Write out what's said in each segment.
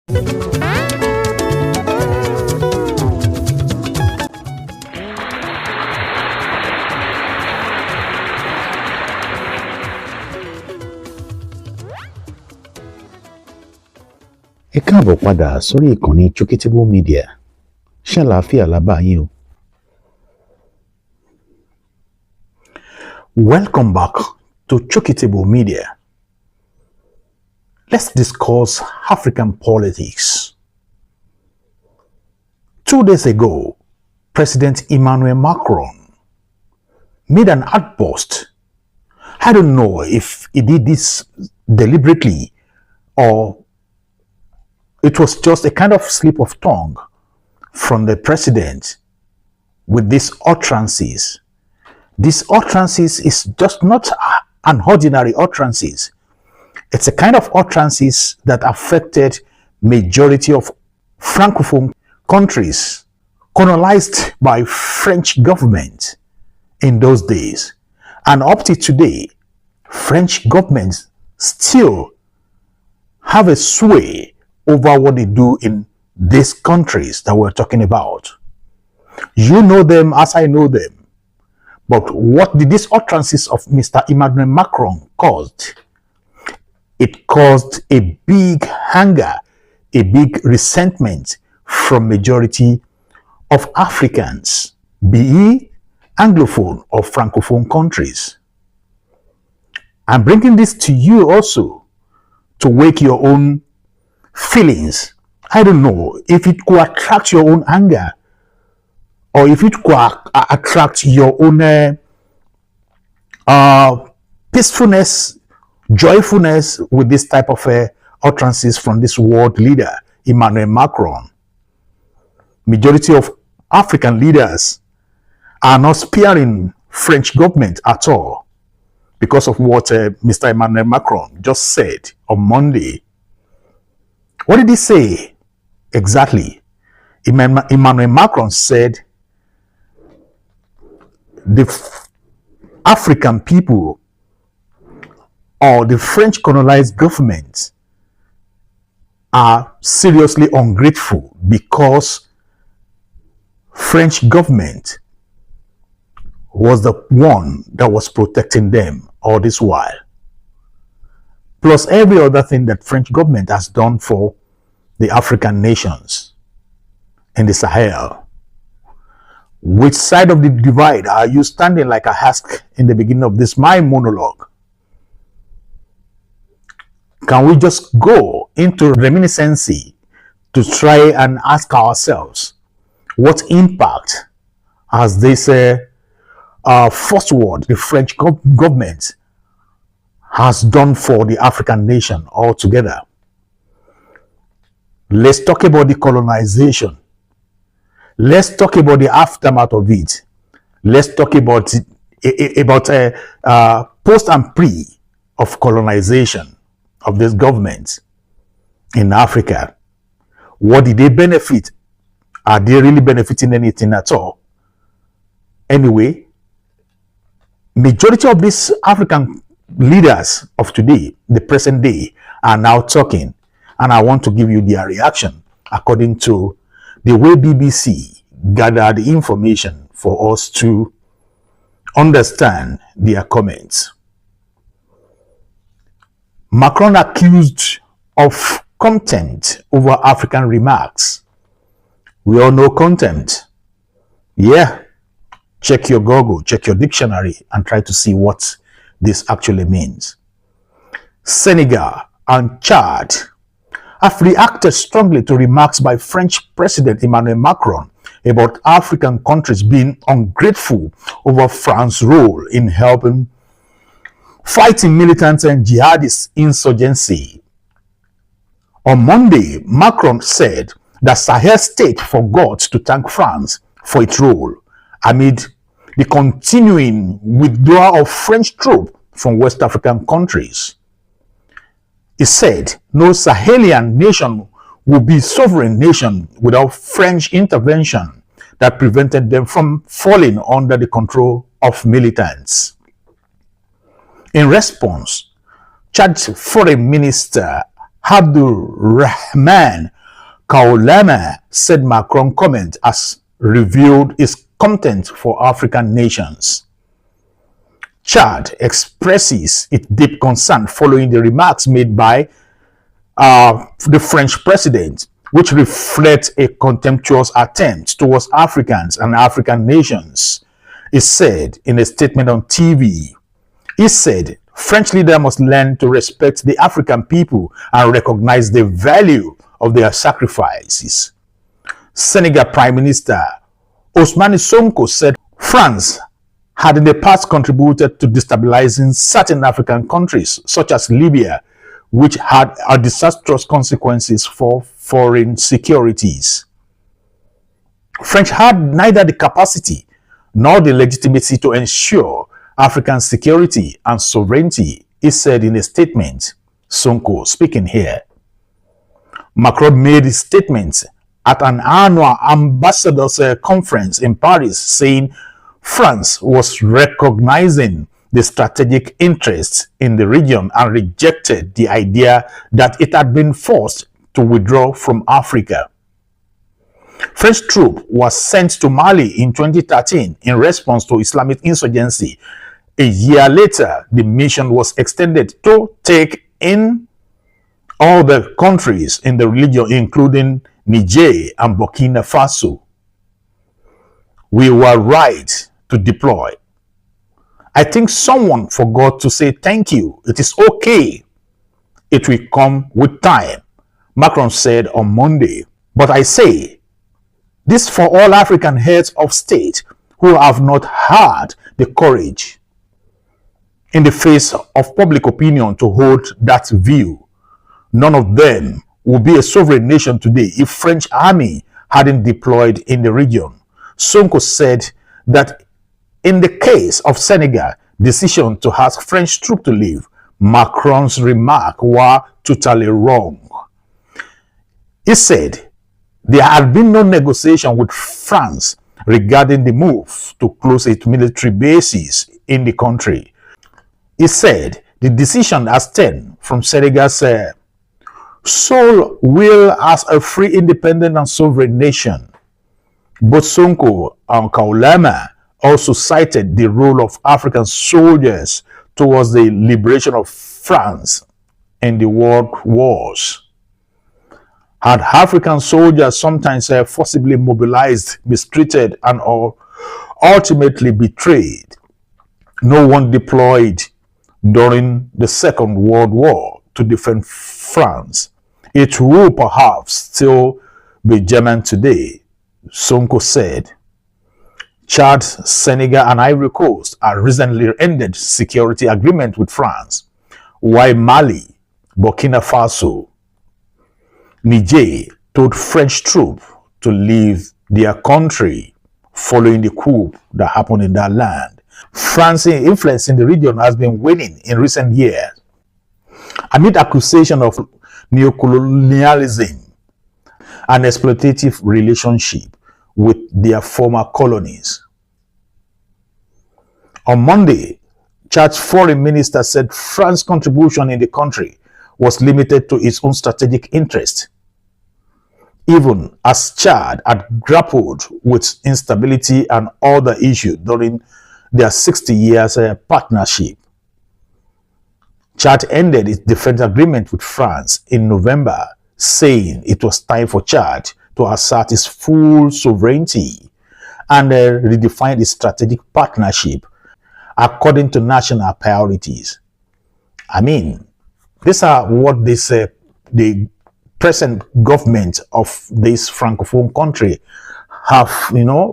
Ẹ káàbọ̀ padà sórí ìkànnì Ungrateful Media. Ṣé àlàáfíà la bá yín o? Welcome back to Ungrateful Media. Let's discuss African politics. 2 days ago, President Emanuel Macron made an outburst. I don't know if he did this deliberately or it was just a kind of slip of tongue from the president with these utterances. These utterances is just not an ordinary utterances. It's a kind of utterances that affected majority of Francophone countries colonized by French government in those days. And up to today, French governments still have a sway over what they do in these countries that we're talking about. You know them as I know them. But what did these utterances of Mr. Emmanuel Macron caused? It caused a big anger, a big resentment from majority of Africans, be it Anglophone or Francophone countries. I'm bringing this to you also to wake your own feelings. I don't know if it could attract your own anger or if it could attract your own peacefulness, joyfulness with this type of utterances from this world leader, Emmanuel Macron. Majority of African leaders are not sparing French government at all because of what Mr. Emmanuel Macron just said on Monday. What did he say exactly? Emmanuel Macron said the African people or the French colonized government are seriously ungrateful because French government was the one that was protecting them all this while. Plus every other thing that French government has done for the African nations in the Sahel. Which side of the divide are you standing, like I asked in the beginning of this my monologue? Can we just go into reminiscency to try and ask ourselves what impact has this first world, the French government, has done for the African nation altogether? Let's talk about the colonization. Let's talk about the aftermath of it. Let's talk about post and pre of colonization of this government in Africa. What did they benefit? Are they really benefiting anything at all? Anyway, majority of these African leaders of today, the present day, are now talking, and I want to give you their reaction according to the way BBC gathered the information for us to understand their comments. Macron accused of contempt over African remarks. We all know contempt. Yeah, check your Google, check your dictionary and try to see what this actually means. Senegal and Chad have reacted strongly to remarks by French President Emmanuel Macron about African countries being ungrateful over France's role in helping fighting militant and jihadist insurgency. On Monday, Macron said that Sahel state forgot to thank France for its role amid the continuing withdrawal of French troops from West African countries. He said no Sahelian nation would be sovereign nation without French intervention that prevented them from falling under the control of militants. In response, Chad's Foreign Minister Abdul Rahman Kaoleme said Macron's comment has revealed its content for African nations. Chad expresses its deep concern following the remarks made by the French president, which reflects a contemptuous attempt towards Africans and African nations. He said in a statement on TV, he said, French leaders must learn to respect the African people and recognize the value of their sacrifices. Senegal Prime Minister Ousmane Sonko said France had in the past contributed to destabilizing certain African countries, such as Libya, which had disastrous consequences for foreign securities. French had neither the capacity nor the legitimacy to ensure African security and sovereignty, he said in a statement. Sonko speaking here. Macron made his statement at an annual ambassadors conference in Paris, saying France was recognizing the strategic interests in the region and rejected the idea that it had been forced to withdraw from Africa. French troops were sent to Mali in 2013 in response to Islamic insurgency. A year later, the mission was extended to take in all the countries in the region, including Niger and Burkina Faso. We were right to deploy. I think someone forgot to say thank you. It is okay. It will come with time, Macron said on Monday. But I say this for all African heads of state who have not had the courage in the face of public opinion to hold that view. None of them would be a sovereign nation today if French army hadn't deployed in the region. Sonko said that in the case of Senegal, decision to ask French troops to leave, Macron's remarks were totally wrong. He said there had been no negotiation with France regarding the move to close its military bases in the country. He said the decision has stemmed from Senegal's sole will as a free, independent and sovereign nation. Both Sonko and Kaoleme also cited the role of African soldiers towards the liberation of France in the world wars. Had African soldiers sometimes forcibly mobilized, mistreated, and ultimately betrayed, no one deployed during the Second World War to defend France. It will perhaps still be German today, Sonko said. Chad, Senegal, and Ivory Coast have recently ended security agreement with France, while Mali, Burkina Faso, Niger told French troops to leave their country following the coup that happened in that land. France's influence in the region has been waning in recent years amid accusation of neocolonialism and exploitative relationship with their former colonies. On Monday, Chad's foreign minister said France's contribution in the country was limited to its own strategic interest, even as Chad had grappled with instability and other issues during their 60 years partnership. Chad ended its defense agreement with France in November, saying it was time for Chad to assert its full sovereignty and redefine its strategic partnership according to national priorities. I mean, these are what the present government of this Francophone country have,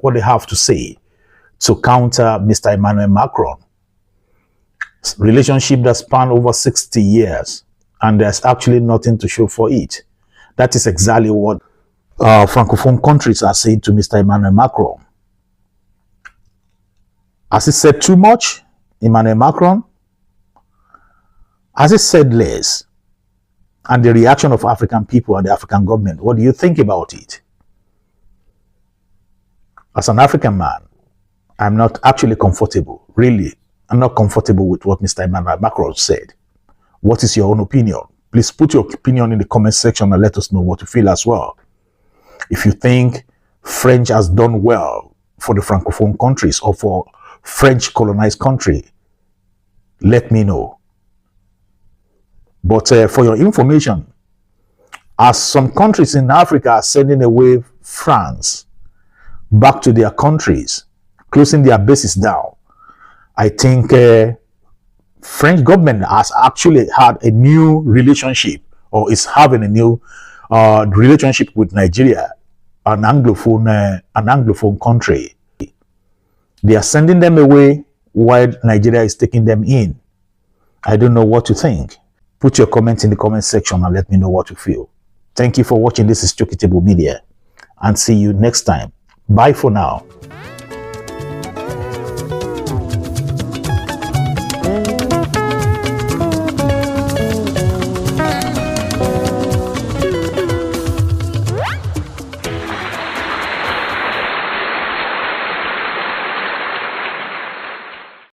what they have to say to counter Mr. Emmanuel Macron. Relationship that span over 60 years, and there's actually nothing to show for it. That is exactly what Francophone countries are saying to Mr. Emmanuel Macron. Has he said too much, Emmanuel Macron? Has he said less? And the reaction of African people and the African government, what do you think about it? As an African man, I'm not actually comfortable, really. I'm not comfortable with what Mr. Emmanuel Macron said. What is your own opinion? Please put your opinion in the comment section and let us know what you feel as well. If you think French has done well for the Francophone countries or for French colonized country, let me know. But for your information, as some countries in Africa are sending away France back to their countries, closing their bases down, I think French government has actually had a new relationship, or is having a new relationship with Nigeria, an Anglophone country. They are sending them away while Nigeria is taking them in. I don't know what to think. Put your comments in the comment section and let me know what you feel. Thank you for watching. This is Chokitable Media, and see you next time. Bye for now.